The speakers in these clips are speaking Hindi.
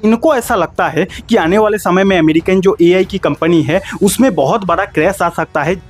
इनको ऐसा लगता है कि आने वाले समय में अमेरिकन जो एआई की कंपनी है उसमें बहुत बड़ा क्रैश आ सकता है।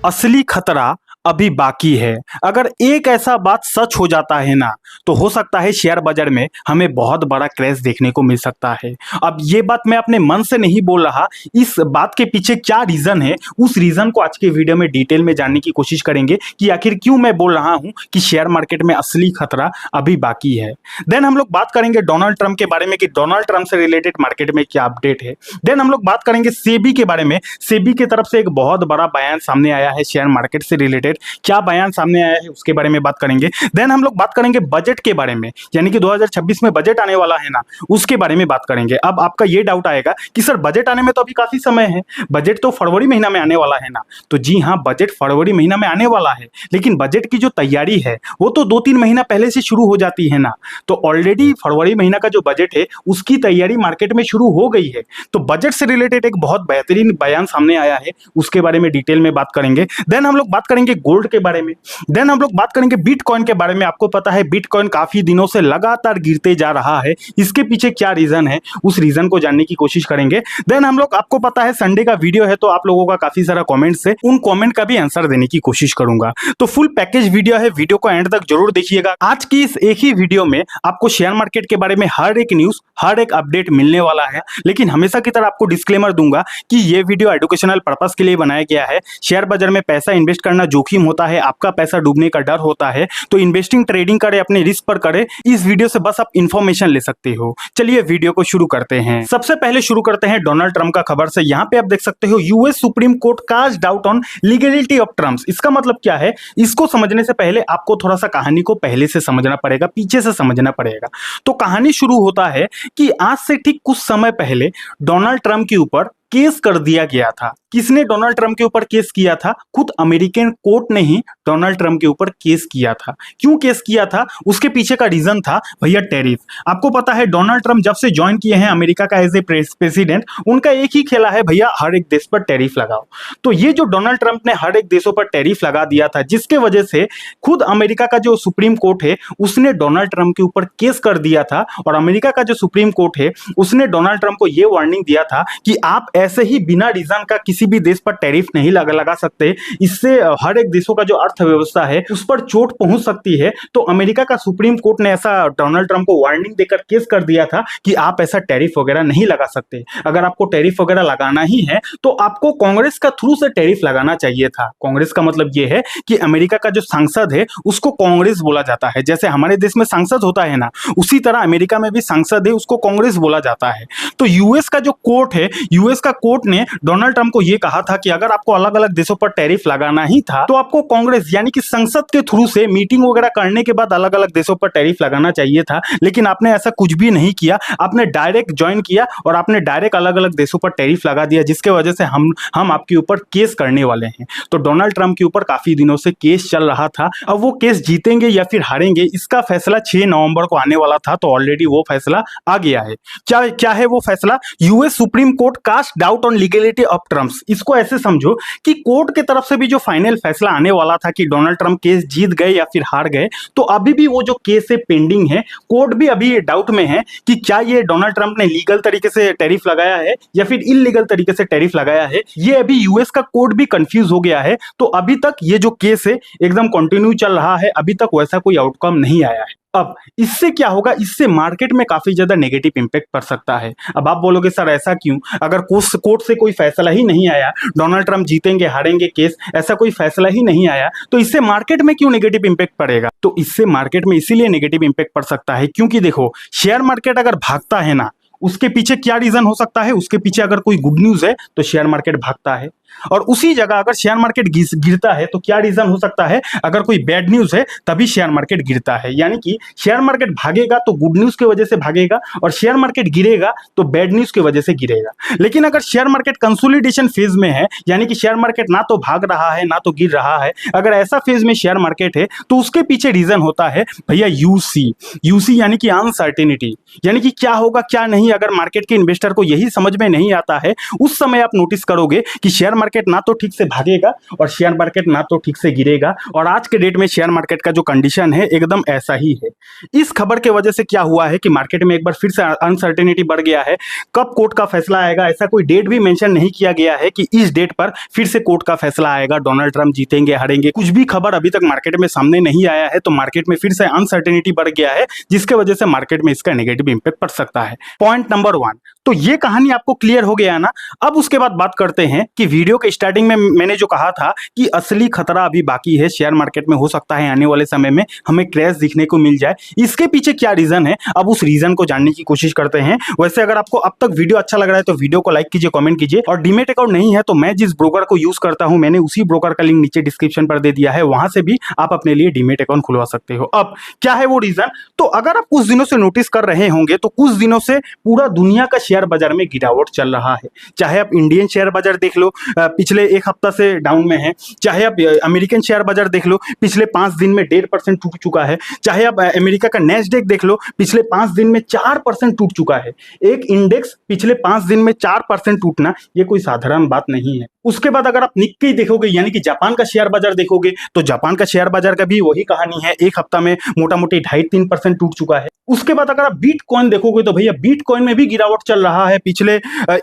असली खतरा अभी बाकी है। अगर एक ऐसा बात सच हो जाता है ना, तो हो सकता है शेयर बाजार में हमें बहुत बड़ा क्रैश देखने को मिल सकता है। अब ये बात मैं अपने मन से नहीं बोल रहा, इस बात के पीछे क्या रीजन है, उस रीजन को आज के वीडियो में डिटेल में जानने की कोशिश करेंगे कि आखिर क्यों मैं बोल रहा हूं कि शेयर मार्केट में असली खतरा अभी बाकी है। देन हम लोग बात करेंगे डोनाल्ड ट्रंप के बारे में कि डोनाल्ड ट्रंप से रिलेटेड मार्केट में क्या अपडेट है। देन हम लोग बात करेंगे सेबी के बारे में। सेबी की तरफ से एक बहुत बड़ा बयान सामने आया है शेयर मार्केट से रिलेटेड, क्या बयान सामने आया है उसके बारे में बात करेंगे। देन हम लोग बात करेंगे बजट के बारे में, यानी कि 2026 में बजट आने वाला है ना, उसके बारे में बात करेंगे। अब आपका ये डाउट आएगा कि सर बजट आने में तो अभी काफी समय है, बजट तो फरवरी महीना में आने वाला है ना। तो जी हाँ, बजट फरवरी महीना में आने वाला है, लेकिन बजट की जो तैयारी है वो तो 2-3 महीना पहले से शुरू हो जाती है ना। तो ऑलरेडी फरवरी महीना का जो बजट है उसकी तैयारी मार्केट में शुरू हो गई है। तो बजट से रिलेटेड एक बहुत बेहतरीन बयान सामने आया है, उसके बारे में डिटेल में बात करेंगे। देन हम लोग बात करेंगे गोल्ड के बारे में। देन हम लोग बात करेंगे बिटकॉइन के बारे में। आपको पता है बिटकॉइन काफी दिनों से लगातार गिरते जा रहा है, इसके पीछे क्या रीजन है, उस रीजन को जानने की कोशिश करेंगे। देन हम लोग, आपको पता है संडे का वीडियो है तो आप लोगों का काफी सारा कमेंट्स है, उन कमेंट का भी आंसर देने की कोशिश करूंगा। तो फुल पैकेज वीडियो है, वीडियो को एंड तक जरूर देखिएगा। आज की इस एक ही वीडियो में आपको शेयर मार्केट के बारे में हर एक न्यूज, हर एक अपडेट मिलने वाला है। लेकिन हमेशा की तरह आपको डिस्क्लेमर दूंगा कि ये वीडियो एजुकेशनल पर्पस के लिए बनाया गया है। शेयर बाजार में पैसा इन्वेस्ट करना जोखिम होता है, आपका पैसा डूबने का डर होता है, तो इन्वेस्टिंग ट्रेडिंग करे अपने रिस्क पर करे। इस वीडियो से बस आप इंफॉर्मेशन ले सकते हो। चलिए वीडियो को शुरू करते हैं। सबसे पहले शुरू करते हैं डोनाल्ड ट्रंप का खबर से। यहाँ पे आप देख सकते हो US Supreme Court cast doubt on legality of Trump's. इसका मतलब क्या है, इसको समझने से पहले आपको थोड़ा सा कहानी को पहले से समझना पड़ेगा, पीछे से समझना पड़ेगा। तो कहानी शुरू होता है कि आज से ठीक कुछ समय पहले डोनाल्ड ट्रंप के ऊपर केस कर दिया गया था। किसने डोनाल्ड ट्रंप के ऊपर केस किया था? खुद अमेरिकन कोर्ट ने ही डोनाल्ड ट्रंप के ऊपर केस किया था। क्यों केस किया था? उसके पीछे का रीजन था भैया टैरिफ। आपको पता है डोनाल्ड ट्रंप जब से ज्वाइन किए हैं अमेरिका का एज ए प्रेसिडेंट, उनका एक ही खेला है, भैया हर एक देश पर टैरिफ लगाओ। तो ये जो डोनाल्ड ट्रंप ने हर एक देशों पर टैरिफ लगा दिया था, जिसके वजह से खुद अमेरिका का जो सुप्रीम कोर्ट है उसने डोनाल्ड ट्रंप के ऊपर केस कर दिया था। और अमेरिका का जो सुप्रीम कोर्ट है उसने डोनाल्ड ट्रंप को यह वार्निंग दिया था कि आप ऐसे ही बिना रीजन का किसी भी देश पर टैरिफ नहीं लगा सकते, इससे हर एक देशों का जो अर्थव्यवस्था है उस पर चोट पहुंच सकती है। तो अमेरिका का सुप्रीम कोर्ट ने ऐसा डोनाल्ड ट्रंप को वार्निंग देकर केस कर दिया था कि आप ऐसा टैरिफ वगैरह नहीं लगा सकते। अगर आपको टैरिफ वगैरह लगाना ही है तो आपको कांग्रेस का थ्रू से टैरिफ लगाना चाहिए था। कांग्रेस का मतलब यह है कि अमेरिका का जो सांसद है उसको कांग्रेस बोला जाता है। जैसे हमारे देश में सांसद होता है ना, उसी तरह अमेरिका में भी सांसद है, उसको कांग्रेस बोला जाता है। तो यूएस का जो कोर्ट है, यूएस का कोर्ट ने डोनाल्ड ट्रंप को यह कहा था कि अगर आपको अलग अलग देशों पर टैरिफ लगाना ही था तो आपको कांग्रेस यानी कि संसद के थ्रू से मीटिंग वगैरह करने के बाद अलग अलग देशों पर टैरिफ लगाना चाहिए था। लेकिन आपने ऐसा कुछ भी नहीं किया, आपने डायरेक्ट ज्वाइन किया और आपने डायरेक्ट अलग अलग देशों पर टैरिफ लगा दिया, जिसके वजह से हम आपके ऊपर केस करने वाले हैं। तो डोनाल्ड ट्रंप के ऊपर काफी दिनों से केस चल रहा था। अब वो केस जीतेंगे या फिर हारेंगे, इसका फैसला 6 नवंबर को आने वाला था। तो ऑलरेडी वो फैसला आ गया है। क्या है वो फैसला? US Supreme Court cast doubt on legality of Trump's. इसको ऐसे समझो कि कोर्ट की तरफ से भी जो फाइनल फैसला आने वाला था कि डोनाल्ड ट्रंप केस जीत गए या फिर हार गए, तो अभी भी वो जो केस है पेंडिंग है। कोर्ट भी अभी डाउट में है कि क्या ये डोनाल्ड ट्रंप ने लीगल तरीके से टैरिफ लगाया है या फिर इलीगल तरीके से टैरिफ लगाया है। ये अभी यूएस का कोर्ट भी कंफ्यूज हो गया है। तो अभी तक ये जो केस है एकदम कंटिन्यू चल रहा है, अभी तक वैसा कोई आउटकम नहीं आया है। अब इससे क्या होगा, इससे मार्केट में काफी ज्यादा नेगेटिव इंपैक्ट पड़ सकता है। अब आप बोलोगे सर ऐसा क्यों? अगर कोर्ट से कोई फैसला ही नहीं आया, डोनाल्ड ट्रंप जीतेंगे हारेंगे केस, ऐसा कोई फैसला ही नहीं आया, तो इससे मार्केट में क्यों नेगेटिव इंपैक्ट पड़ेगा? तो इससे मार्केट में इसीलिए नेगेटिव इंपैक्ट पड़ सकता है क्योंकि देखो, शेयर मार्केट अगर भागता है ना, उसके पीछे क्या रीजन हो सकता है? उसके पीछे अगर कोई गुड न्यूज है तो शेयर मार्केट भागता है, और उसी जगह अगर शेयर मार्केट गिरता है तो क्या रीजन हो सकता है? अगर कोई बैड न्यूज है तभी शेयर मार्केट गिरता है। यानी कि शेयर मार्केट भागेगा तो गुड न्यूज की वजह से भागेगा, और शेयर मार्केट गिरेगा तो बैड न्यूज की वजह से गिरेगा। लेकिन अगर शेयर मार्केट कंसोलिडेशन फेज में है, यानी कि शेयर मार्केट ना तो भाग रहा है ना तो गिर रहा है, अगर ऐसा फेज में शेयर मार्केट है तो उसके पीछे रीजन होता है भैया यूसी यानी कि अनसर्टेनिटी, यानी कि क्या होगा क्या नहीं। अगर मार्केट के इन्वेस्टर को यही समझ में नहीं आता है, उस समय आप नोटिस करोगे कि शेयर मार्केट ना तो ठीक से भागेगा और शेयर मार्केट ना तो ठीक से गिरेगा। और आज के डेट में शेयर मार्केट का जो कंडीशन है एकदम ऐसा ही है। इस खबर के वजह से क्या हुआ है कि मार्केट में एक बार फिर से अनसर्टेनिटी बढ़ गया है। कब कोर्ट का फैसला आएगा, ऐसा कोई डेट भी मेंशन नहीं किया गया है कि इस डेट पर फिर से कोर्ट का फैसला आएगा, डोनाल्ड ट्रंप जीतेंगे हारेंगे, कुछ भी खबर अभी तक मार्केट में सामने नहीं आया है। तो मार्केट में फिर से अनसर्टेनिटी बढ़ गया है, जिसके वजह से मार्केट में इसका नेगेटिव इंपैक्ट पड़ सकता है। पॉइंट नंबर 1, तो ये कहानी आपको क्लियर हो गया ना। अब उसके बाद बात करते हैं कि वीडियो के स्टार्टिंग में मैंने जो कहा था कि असली खतरा अभी बाकी है, शेयर मार्केट में हो सकता है आने वाले समय में हमें क्रैश दिखने को मिल जाए। इसके पीछे क्या रीजन है, अब उस रीजन को जानने की कोशिश करते हैं। वैसे अगर आपको अब तक वीडियो अच्छा लग रहा है तो वीडियो को लाइक कीजिए, कमेंट कीजिए। और डीमेट अकाउंट नहीं है तो मैं जिस ब्रोकर को यूज करता हूं, मैंने उसी ब्रोकर का लिंक नीचे डिस्क्रिप्शन पर दे दिया है, वहां से भी आप अपने लिए डीमेट अकाउंट खुलवा सकते हो। अब क्या है वो रीजन, तो अगर आप कुछ दिनों से नोटिस कर रहे होंगे तो कुछ दिनों से पूरा दुनिया का शेयर बाजार में गिरावट चल रहा है। चाहे आप इंडियन शेयर बाजार देख लो, पिछले एक हफ्ता से डाउन में है। चाहे आप अमेरिकन शेयर बाजार देख लो, पिछले 5 दिन में 1.5% टूट चुका है। चाहे आप अमेरिका का नेस्डेक देख लो, पिछले 5 दिन में 4% टूट चुका है। एक इंडेक्स पिछले 5 दिन में 4% टूटना ये कोई साधारण बात नहीं है। उसके बाद अगर आप निक्केई देखोगे, यानी कि जापान का शेयर बाजार देखोगे, तो जापान का शेयर बाजार का भी वही कहानी है, एक हफ्ता में मोटा मोटी 2.5-3% टूट चुका है। उसके बाद अगर आप बिटकॉइन देखोगे तो भैया बिटकॉइन में भी गिरावट चल रहा है, पिछले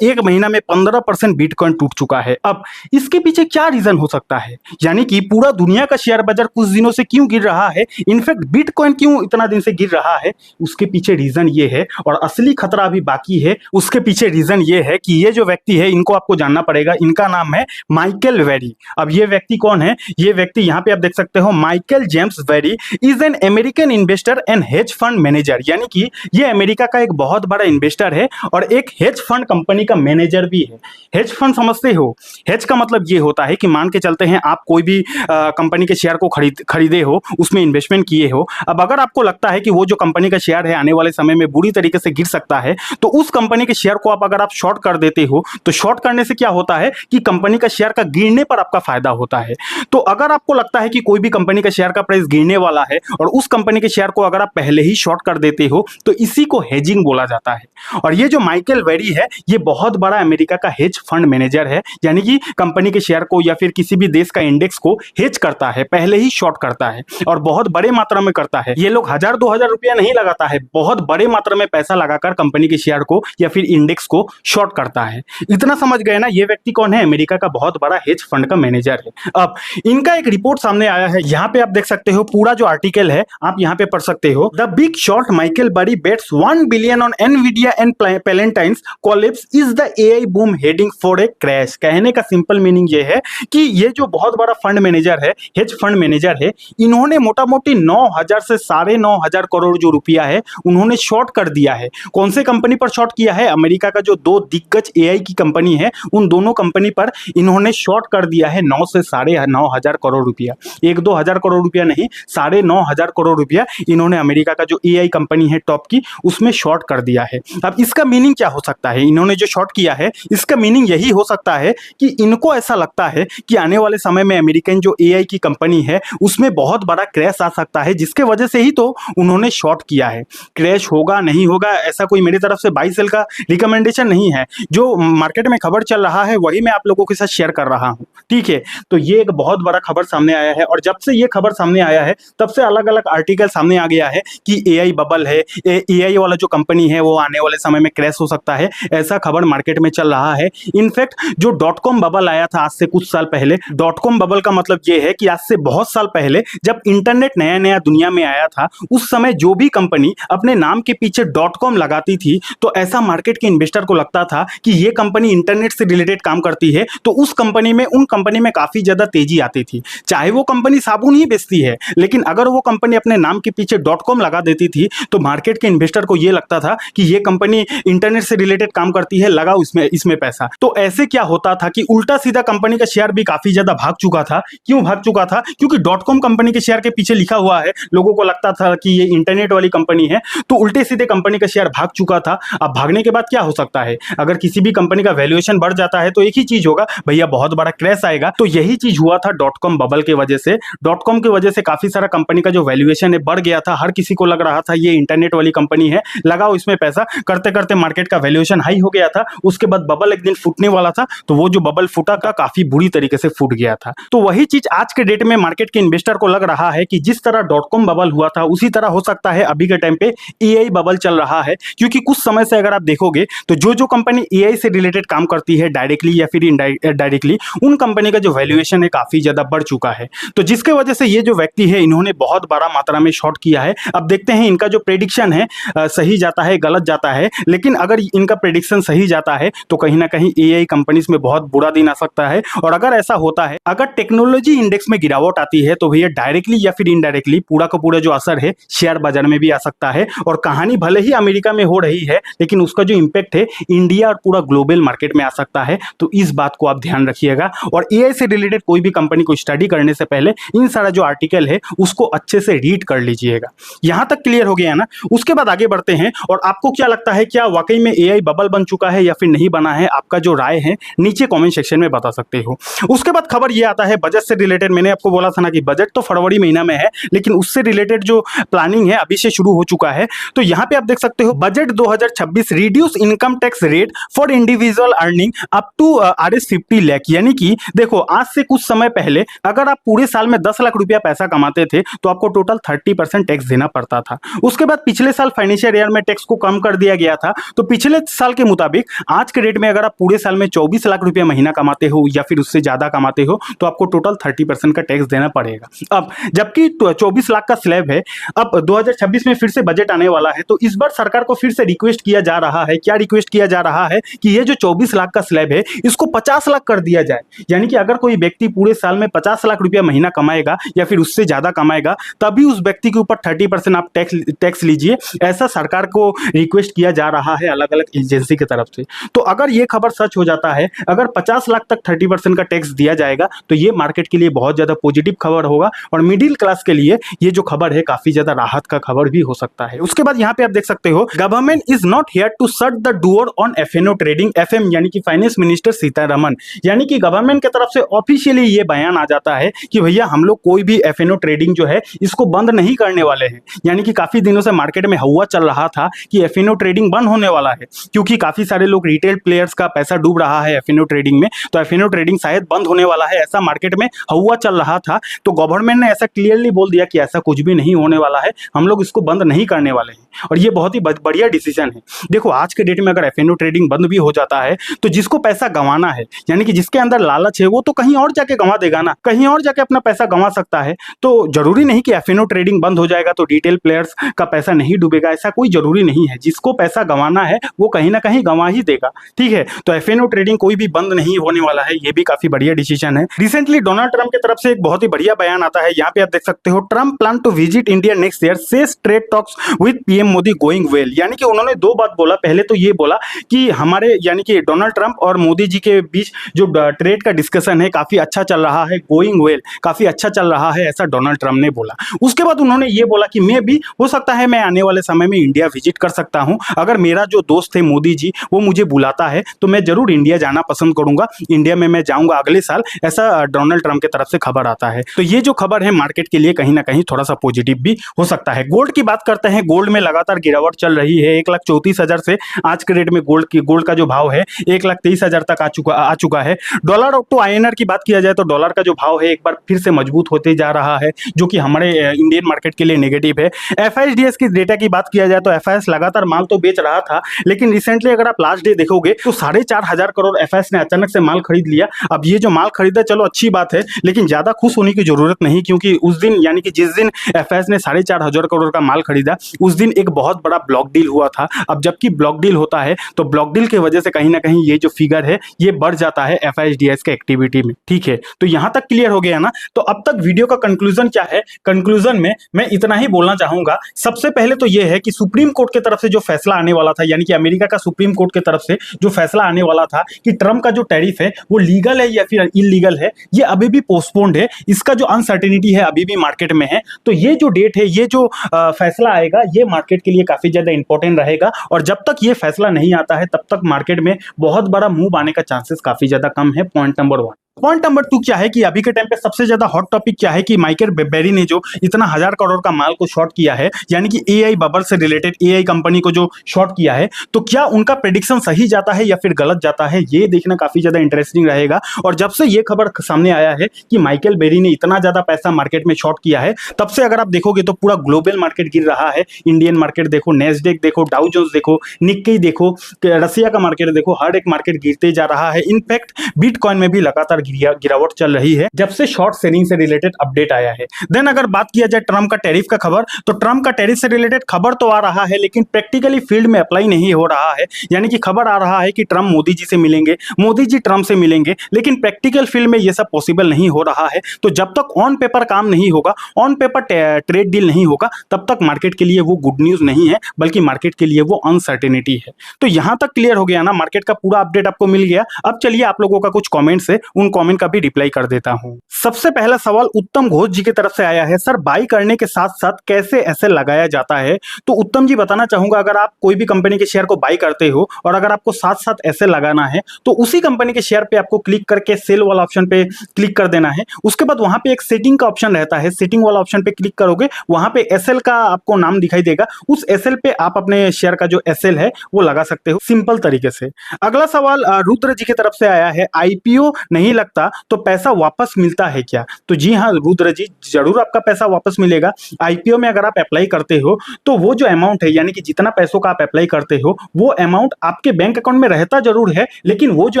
एक महीना में 15% बिटकॉइन टूट चुका है। अब इसके पीछे क्या रीजन हो सकता है, यानी कि पूरा दुनिया का शेयर बाजार कुछ दिनों से क्यों गिर रहा है, इनफैक्ट बिटकॉइन क्यों इतना दिन से गिर रहा है, उसके पीछे रीजन ये है। और असली खतरा अभी बाकी है, उसके पीछे रीजन ये है कि ये जो व्यक्ति है इनको आपको जानना पड़ेगा। इनका नाम है माइकल वेरी। अब ये व्यक्ति कौन है, ये व्यक्ति यहाँ पे आप देख सकते हो, Michael James very is an American investor and hedge fund manager, यानी कि ये अमेरिका का एक बहुत बड़ा इन्वेस्टर है और एक हेज फंड कंपनी का मैनेजर भी है। हेज फंड समझते हो, हेज का मतलब ये होता है कि मान के चलते हैं आप कोई भी कंपनी के शेयर को खरीदे हो, उसमें इन्वेस्टमेंट किए हो। अब अगर आपको लगता है कि वो जो कंपनी का शेयर है आने वाले समय में बुरी तरीके से गिर सकता है, तो उस कंपनी के शेयर को अगर आप शॉर्ट कर देते हो, तो शॉर्ट करने से क्या होता है कि कंपनी का शेयर का गिरने पर आपका फायदा होता है। तो अगर आपको लगता है कि कोई भी कंपनी का शेयर का प्राइस गिरने वाला है और उस कंपनी के शेयर को अगर आप पहले ही शॉर्ट कर देते हो, तो इसी को हेजिंग बोला जाता है। और ये जो माइकल वेरी है, ये बहुत बड़ा अमेरिका का हेज फंड मैनेजर है, यानी कि कंपनी के शेयर को या फिर किसी भी देश का इंडेक्स को हेज करता है, पहले ही शॉर्ट करता है और बहुत बड़े मात्रा में करता है। ये लोग 1000-2000 रुपया नहीं लगाता है, बहुत बड़े मात्रा में पैसा लगाकर कंपनी के शेयर को या फिर इंडेक्स को शॉर्ट करता है। इतना समझ गए ना, ये व्यक्ति कौन है, अमेरिका का बहुत बड़ा हेज फंड का मैनेजर है। अब इनका एक रिपोर्ट सामने आया है, यहाँ पे आप देख सकते हो, पूरा जो आर्टिकल है आप यहाँ पे पढ़ सकते हो। The big short Michael Burry bets 1 billion on Nvidia and Palantir's collapse is the AI boom heading for a crash. कहने का सिंपल मीनिंग ये है कि ये जो बहुत बड़ा फंड मैनेजर है, हेज फंड मैनेजर है, इन्होंने मोटा मोटी 9000 से 9500 करोड़ जो रुपया है उन्होंने शॉर्ट कर दिया है। कौन से कंपनी पर शॉर्ट किया है, अमेरिका का जो 2 दिग्गज एआई की कंपनी है, उन दोनों कंपनी पर इन्होंने शॉर्ट कर दिया है 9 से 9500 करोड़ रुपया। 1-2 हजार करोड़ रुपया नहीं, 9500 करोड़ रुपया इन्होंने अमेरिका का जो एआई कंपनी है टॉप की, उसमें शॉर्ट कर दिया है। अब इसका मीनिंग क्या हो सकता है, इन्होंने जो शॉर्ट किया है इसका मीनिंग यही हो सकता है कि इनको ऐसा लगता है कि आने वाले समय में अमेरिकन जो एआई की कंपनी है उसमें बहुत बड़ा क्रैश आ सकता है, जिसके वजह से ही तो उन्होंने शॉर्ट किया है। क्रैश होगा नहीं होगा ऐसा कोई मेरी तरफ से बाई सेल का रिकमेंडेशन नहीं है, जो मार्केट में खबर चल रहा है वही मैं आप लोगों के साथ शेयर कर रहा हूं, ठीक है। तो ये एक बहुत बड़ा खबर सामने आया है और जब से ये खबर सामने आया है तब से अलग अलग आर्टिकल सामने आ गया है कि एआई बबल है, एआई वाला जो कंपनी है वो आने वाले समय में क्रैश हो सकता है, ऐसा खबर मार्केट में चल रहा है। इनफैक्ट जो .com बबल आया था आज से कुछ साल पहले, .com बबल का मतलब ये है कि आज से बहुत साल पहले जब इंटरनेट नया नया दुनिया में आया था, उस समय जो भी कंपनी अपने नाम के पीछे .com लगाती थी तो ऐसा मार्केट के इन्वेस्टर को लगता था कि ये कंपनी इंटरनेट से रिलेटेड काम करती है, तो उस कंपनी में उन कंपनी में काफी ज्यादा तेजी आती थी। चाहे वो कंपनी साबुन ही बेचती है, लेकिन अगर वो कंपनी अपने नाम के पीछे .com लगा देती थी तो मार्केट के इन्वेस्टर को ये लगता था कि ये कंपनी इंटरनेट से रिलेटेड काम करती है, लगाओ इसमें पैसा। तो ऐसे क्या होता था कि उल्टा सीधा कंपनी का शेयर भी काफी ज्यादा भाग चुका था। क्यों भाग चुका था, क्योंकि .com कंपनी के शेयर के पीछे लिखा हुआ है, लोगों को लगता था कि ये इंटरनेट वाली कंपनी है, तो उल्टे सीधे कंपनी का शेयर भाग चुका था। अब भागने के बाद क्या हो सकता है, अगर किसी भी कंपनी का वैल्यूएशन बढ़ जाता है तो एक ही चीज होगा होगा भैया बहुत बड़ा क्रैश आएगा। तो यही चीज हुआ था डॉट कॉम बबल की वजह से। डॉट कॉम की वजह से काफी सारा कंपनी का जो वैल्यूएशन है बढ़ गया था। हर किसी को लग रहा था ये इंटरनेट वाली कंपनी है, लगाओ इसमें पैसा। करते करते मार्केट का वैल्यूएशन हाई हो गया था। उसके बाद बबल एक दिन फूटने वाला था, तो वो जो बबल फूटा था काफी बुरी तरीके से फूट गया था। तो वही चीज आज के डेट में मार्केट के इन्वेस्टर को लग रहा है कि जिस तरह डॉट कॉम बबल हुआ था उसी तरह हो सकता है अभी के टाइम पे एआई बबल चल रहा है। क्योंकि कुछ समय से अगर आप देखोगे तो जो कंपनी एआई से रिलेटेड काम करती है डायरेक्टली या फिर इनडायरेक्टली, उन कंपनी का जो वैल्यूएशन है काफी ज्यादा बढ़ चुका है। तो जिसके वजह से ये जो व्यक्ति है इन्होंने बहुत बड़ा मात्रा में शॉर्ट किया है। अब देखते हैं इनका जो प्रेडिक्शन है सही जाता है गलत जाता है। लेकिन अगर इनका प्रेडिक्शन सही जाता है तो कहीं ना कहीं एआई कंपनीज में बहुत बुरा दिन आ सकता है। और अगर ऐसा होता है, अगर टेक्नोलॉजी इंडेक्स में गिरावट आती है तो भैया डायरेक्टली या फिर इनडायरेक्टली पूरा का पूरा जो असर है शेयर बाजार में भी आ सकता है। और कहानी भले ही अमेरिका में हो रही है लेकिन उसका जो इंपैक्ट है इंडिया और पूरा ग्लोबल मार्केट में आ सकता है। तो इस बात को आप ध्यान रखिएगा। और एआई से रिलेटेड कोई भी कंपनी को स्टडी करने से पहले इन सारा जो आर्टिकल है उसको अच्छे से रीड कर लीजिएगा। यहां तक क्लियर हो गया ना। उसके बाद आगे बढ़ते हैं। और आपको क्या लगता है, क्या वाकई में एआई बबल बन चुका है या फिर नहीं बना है? आपका जो राय है नीचे कमेंट सेक्शन में बता सकते हो। उसके बाद खबर ये आता है बजट से रिलेटेड। मैंने आपको बोला था ना कि बजट तो फरवरी महीना में है, लेकिन उससे रिलेटेड जो प्लानिंग है अभी से शुरू हो चुका है। तो यहां पे आप देख सकते हो budget 2026 reduce income tax rate for individual earning up to Rs 50 lakh. यानी कि देखो आज से कुछ समय पहले अगर आप पूरे साल में 10 लाख रुपया पैसा कमाते थे तो आपको टोटल 30% टैक्स देना पड़ता था। उसके बाद पिछले साल फाइनेंशियल ईयर में टैक्स को कम कर दिया गया था। तो पिछले साल के मुताबिक आज के डेट में अगर आप पूरे साल में 24 लाख रुपया महीना कमाते हो या फिर उससे ज्यादा कमाते हो तो आपको टोटल 30% का टैक्स देना पड़ेगा। अब जबकि 24 लाख का स्लैब है, अब 2026 में फिर से बजट आने वाला है। तो इस बार सरकार को फिर से रिक्वेस्ट किया जा रहा है, क्या रिक्वेस्ट किया जा रहा है कि ये जो 24 लाख का स्लैब है इसको 50 लाख कर दिया जाए। यानी कि अगर कोई व्यक्ति पूरे साल में 50 लाख रुपया महीना कमाएगा या फिर उससे ज्यादा कमाएगा तभी उस व्यक्ति के ऊपर 30% आप टैक्स लीजिए। ऐसा सरकार को रिक्वेस्ट किया जा रहा है अलग अलग एजेंसी की तरफ से। तो अगर ये खबर सच हो जाता है, अगर 50 लाख तक 30% का टैक्स दिया जाएगा तो ये मार्केट के लिए बहुत ज्यादा पॉजिटिव खबर होगा और मिडिल क्लास के लिए ये जो खबर है काफी ज्यादा राहत का खबर भी हो सकता है। उसके बाद यहाँ पे आप देख सकते हो government is not here to shut the door on FNO trading. FM यानी कि फाइनेंस मिनिस्टर सीतारमन, यानी कि गवर्नमेंट की तरफ से ऑफिशियली ये बयान आ जाता है कि भैया हम लोग कोई भी एफएनओ ट्रेडिंग जो है इसको बंद नहीं करने वाले हैं। यानी कि काफी दिनों से मार्केट में हवा चल रहा था कि एफएनओ ट्रेडिंग बंद होने वाला है, क्योंकि काफी सारे लोग रिटेल प्लेयर्स का पैसा डूब रहा है एफएनओ ट्रेडिंग में। तो एफएनओ ट्रेडिंग शायद बंद होने वाला है, ऐसा मार्केट में हवा चल रहा था। तो गवर्नमेंट ने ऐसा क्लियरली बोल दिया कि ऐसा कुछ भी नहीं होने वाला है, हम लोग इसको बंद नहीं करने वाले हैं। और ये बहुत ही बढ़िया डिसीजन है। देखो आज के डेट में अगर एफएनओ ट्रेडिंग बंद भी हो जाता है तो जिसको पैसा गंवाना है, यानी कि जिसके अंदर लालच है, वो तो कहीं और जाके गंवा देगा ना, कहीं और जाके अपना पैसा गंवा सकता है। तो जरूरी नहीं कि एफएनओ ट्रेडिंग बंद हो जाएगा तो रिटेल प्लेयर्स का पैसा नहीं डूबेगा, ऐसा कोई जरूरी नहीं है। जिसको पैसा गंवाना है वो कहीं ना कहीं गंवा ही देगा, ठीक है। तो एफएनओ ट्रेडिंग कोई भी बंद नहीं होने वाला है, ये भी काफी बढ़िया डिसीजन है। रिसेंटली डोनाल्ड ट्रंप की तरफ से एक बहुत ही बढ़िया बयान आता है, यहाँ पे आप देख सकते हो Trump plan to visit India next year, says trade talks with PM Modi going well. यानी कि उन्होंने दो बात बोला। पहले तो ये बोला कि हमारे यानी कि डोनाल्ड ट्रंप और मोदी जी के बीच जो ट्रेड का डिस्कशन है काफी अच्छा चल रहा है, गोइंग वेल, काफी अच्छा चल रहा है, ऐसा डोनाल्ड ट्रंप ने बोला। उसके बाद उन्होंने ये बोला कि मैं भी हो सकता है मैं आने वाले समय में इंडिया विजिट कर सकता हूं, अगर मेरा जो दोस्त है मोदी जी वो मुझे बुलाता है तो मैं जरूर इंडिया जाना पसंद करूंगा, इंडिया में मैं जाऊंगा अगले साल, ऐसा डोनाल्ड ट्रंप की तरफ से खबर आता है। तो ये जो खबर है मार्केट के लिए कहीं ना कहीं थोड़ा सा पॉजिटिव भी हो सकता है। गोल्ड की बात करते हैं। गोल्ड में लगातार गिरावट चल रही है। 1,34,000 से आज के रेट में गोल्ड का जो भाव है 1,23,000 तक आ चुका है। डॉलर टू आईएनआर की बात किया जाए तो डॉलर का जो भाव है एक बार फिर से मजबूत होते जा रहा है, जो कि हमारे इंडियन मार्केट के लिए नेगेटिव है। एफआईएसडीएस की डेटा की बात किया जाए तो एफआईएस लगातार माल तो बेच रहा था, लेकिन रिसेंटली अगर आप लास्ट डे देखोगे तो 4,500 करोड़ एफआईएस ने अचानक से माल खरीद लिया। अब ये जो माल खरीदा चलो अच्छी बात है, लेकिन ज्यादा खुश होने की जरूरत नहीं, क्योंकि उस दिन यानी कि जिस दिन एफआईएस ने 4,500 करोड़ का माल खरीदा उस दिन एक बहुत बड़ा ब्लॉक डील हुआ था। अब जबकि ब्लॉक डील होता है तो ब्लॉक डील की वजह से कहीं ना कहीं ये जो फिगर है ये बढ़ जाता है एफआईएसडीएस के एक्टिविटी में, ठीक है। तो यहां तक क्लियर हो गया ना। तो अब तक वीडियो का कंक्लूजन क्या है? कंक्लूजन में मैं इतना ही बोलना चाहूंगा। सबसे पहले तो यह है कि सुप्रीम कोर्ट की तरफ से जो फैसला आने वाला था, यानी कि अमेरिका का सुप्रीम कोर्ट की तरफ से जो फैसला आने वाला था कि ट्रंप का जो टैरिफ है वो लीगल है या फिर इलीगल है, ये अभी भी पोस्टपोन्ड है। इसका जो अनसर्टेनिटी है अभी भी मार्केट में है। तो ये जो डेट है, ये जो फैसला आएगा, ये मार्केट के लिए काफी ज्यादा इंपॉर्टेंट रहेगा, और जब तक ये फैसला नहीं आता है तब तक मार्केट में बहुत बड़ा मूव आने का चांसेस काफी ज्यादा कम है। Point number 1। पॉइंट नंबर 2 क्या है कि अभी के टाइम पे सबसे ज्यादा हॉट टॉपिक क्या है कि माइकल बेरी ने जो इतना 1000 करोड़ का माल को शॉर्ट किया है, यानी कि एआई बबल से रिलेटेड एआई कंपनी को जो शॉर्ट किया है, तो क्या उनका प्रेडिक्शन सही जाता है या फिर गलत जाता है, ये देखना काफी ज्यादा इंटरेस्टिंग रहेगा। और जब से ये खबर सामने आया है कि माइकल बेरी ने इतना ज्यादा पैसा मार्केट में शॉर्ट किया है, तब से अगर आप देखोगे तो पूरा ग्लोबल मार्केट गिर रहा है। इंडियन मार्केट देखो, नेस्डेक देखो, डाउ जोन्स देखो, निक्की देखो, रसिया का मार्केट देखो, हर एक मार्केट गिरते जा रहा है। इनफैक्ट बिटकॉइन में भी लगातार गिरावट चल रही है जब से शॉर्ट सेलिंग से रिलेटेड अपडेट आया है। देन अगर बात किया जाए ट्रम्प का टैरिफ का खबर, तो ट्रम्प का टैरिफ से रिलेटेड खबर तो आ रहा है, लेकिन प्रैक्टिकली फील्ड में अप्लाई नहीं हो रहा है। यानी कि खबर आ रहा है कि ट्रम्प मोदी जी से मिलेंगे, मोदी जी ट्रम्प से मिलेंगे, लेकिन प्रैक्टिकल फील्ड में यह सब पॉसिबल नहीं हो रहा है। तो जब तक ऑन पेपर काम नहीं होगा, ऑन पेपर ट्रेड डील नहीं होगा, तब तक मार्केट के लिए वो गुड न्यूज नहीं है, बल्कि मार्केट के लिए वो अनसर्टेनिटी है। तो यहां तक क्लियर हो गया ना, मार्केट का पूरा अपडेट आपको मिल गया। अब चलिए आप लोगों का कुछ कमेंट्स है, उन कमेंट का भी रिप्लाई कर देता हूं। सबसे पहला सवाल उत्तम घोष जी की तरफ से आया है, सर बाई करने के साथ साथ कैसे ऐसे लगाया जाता है? तो उत्तम जी बताना चाहूंगा, अगर आप कोई भी कंपनी के शेयर को बाई करते हो और अगर आपको साथ साथ ऐसे लगाना है, तो उसी कंपनी के शेयर पे आपको क्लिक करके सेल वाला ऑप्शन पे क्लिक कर देना है। उसके बाद वहां पे एक सेटिंग का ऑप्शन रहता है, सेटिंग वाला ऑप्शन पे क्लिक करोगे, वहां पे एसएल का आपको नाम दिखाई देगा, उस एसएल पे आप अपने शेयर का जो एसएल है वो लगा सकते हो सिंपल तरीके से। अगला सवाल रुद्र जी की तरफ से आया है, आईपीओ नहीं लगता तो पैसा वापस मिलता है क्या? तो जी हाँ रुद्र जी, जरूर आपका पैसा वापस मिलेगा। आईपीओ में अगर आप अप्लाई करते हो तो वो जो अमाउंट है, यानी कि जितना पैसों का आप अप्लाई करते हो, वो अमाउंट आपके बैंक अकाउंट में रहता जरूर है, लेकिन वो जो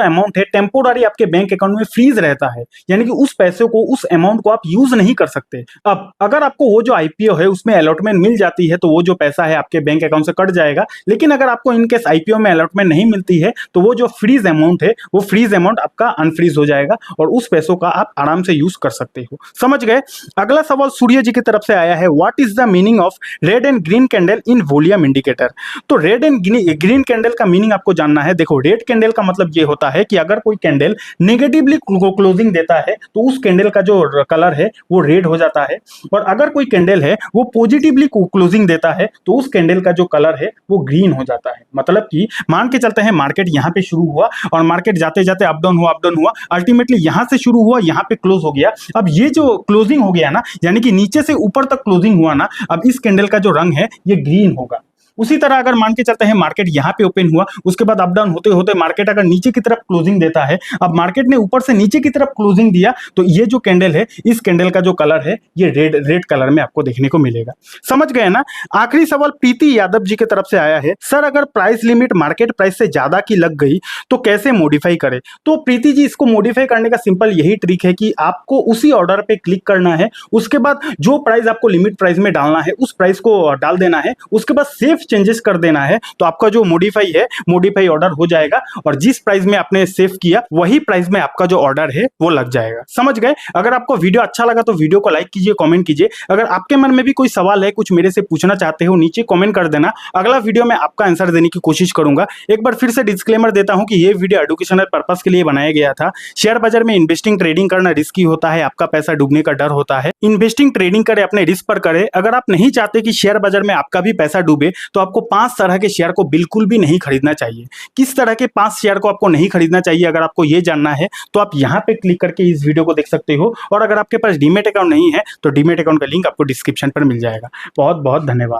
अमाउंट है टेम्पोररी आपके बैंक अकाउंट में फ्रीज रहता है, यानी कि उस पैसे को, उस अमाउंट को आप यूज नहीं कर सकते। अब अगर आपको वो जो आईपीओ है उसमें अलॉटमेंट मिल जाती है, तो वो जो पैसा है आपके बैंक अकाउंट से कट जाएगा। लेकिन अगर आपको इनकेस आईपीओ में अलॉटमेंट नहीं मिलती है, तो वो जो फ्रीज अमाउंट है, वो फ्रीज अमाउंट आपका अनफ्रीज हो जाएगा और उस पैसों का आप आराम से यूज कर सकते हो। समझ गए? अगला सवाल सूर्य जी की तरफ से आया है, what is the meaning of red and green candle in volume indicator? तो रेड एंड ग्रीन कैंडल का मीनिंग आपको जानना है। देखो, रेड कैंडल का मतलब ये होता है कि अगर कोई कैंडल नेगेटिवली क्लोजिंग देता है तो उस कैंडल का जो कलर है वो रेड हो जाता है, और अगर कोई कैंडल है वो पॉजिटिवली क्लोजिंग देता है तो उस कैंडल का जो कलर है वो ग्रीन हो जाता है। मतलब कि मान के चलते हैं मार्केट यहाँ पे शुरू हुआ और मार्केट जाते जाते अप डाउन हुआ, अल्टीमेटली यहां से शुरू हुआ, यहां पे क्लोज हो गया। अब ये जो क्लोजिंग हो गया ना, यानी कि नीचे से ऊपर तक क्लोजिंग हुआ ना, अब इस कैंडल का जो रंग है ये ग्रीन होगा। उसी तरह अगर मान के चलते हैं मार्केट यहाँ पे ओपन हुआ, उसके बाद अप डाउन होते होते मार्केट अगर नीचे की तरफ क्लोजिंग देता है, अब मार्केट ने ऊपर से नीचे की तरफ क्लोजिंग दिया, तो ये जो कैंडल है, इस कैंडल का जो कलर है ये रेड कलर में आपको देखने को मिलेगा। समझ गए ना? आखिरी सवाल प्रीति यादव जी की तरफ से आया है, सर अगर प्राइस लिमिट मार्केट प्राइस से ज्यादा की लग गई तो कैसे मॉडिफाई करें? तो प्रीति जी, इसको मॉडिफाई करने का सिंपल यही ट्रिक है कि आपको उसी ऑर्डर पे क्लिक करना है, उसके बाद जो प्राइस आपको लिमिट प्राइस में डालना है उस प्राइस को डाल देना है, उसके बाद सेफ चेंजेस कर देना है, तो आपका जो मॉडिफाई ऑर्डर हो जाएगा और जिस प्राइस में आपने सेव किया वही प्राइस में आपका जो ऑर्डर है वो लग जाएगा। समझ गए? अगर आपको वीडियो अच्छा लगा तो वीडियो को लाइक कीजिए, कमेंट कीजिए। अगर आपके मन में भी कोई सवाल है, कुछ मेरे से पूछना चाहते हो, नीचे कमेंट कर देना, अगला वीडियो में आपका आंसर देने की कोशिश करूंगा। एक बार फिर से डिस्क्लेमर देता हूं कि ये वीडियो एजुकेशनल पर्पस के लिए बनाया गया था। शेयर बाजार में इन्वेस्टिंग ट्रेडिंग करना रिस्की होता है, आपका पैसा डूबने का डर होता है। इन्वेस्टिंग ट्रेडिंग करे अपने रिस्क पर करे। अगर आप नहीं चाहते कि शेयर बाजार में आपका भी पैसा डूबे, तो आपको 5 तरह के शेयर को बिल्कुल भी नहीं खरीदना चाहिए। किस तरह के 5 शेयर को आपको नहीं खरीदना चाहिए, अगर आपको ये जानना है तो आप यहां पे क्लिक करके इस वीडियो को देख सकते हो। और अगर आपके पास डीमैट अकाउंट नहीं है तो डीमैट अकाउंट का लिंक आपको डिस्क्रिप्शन पर मिल जाएगा। बहुत बहुत धन्यवाद।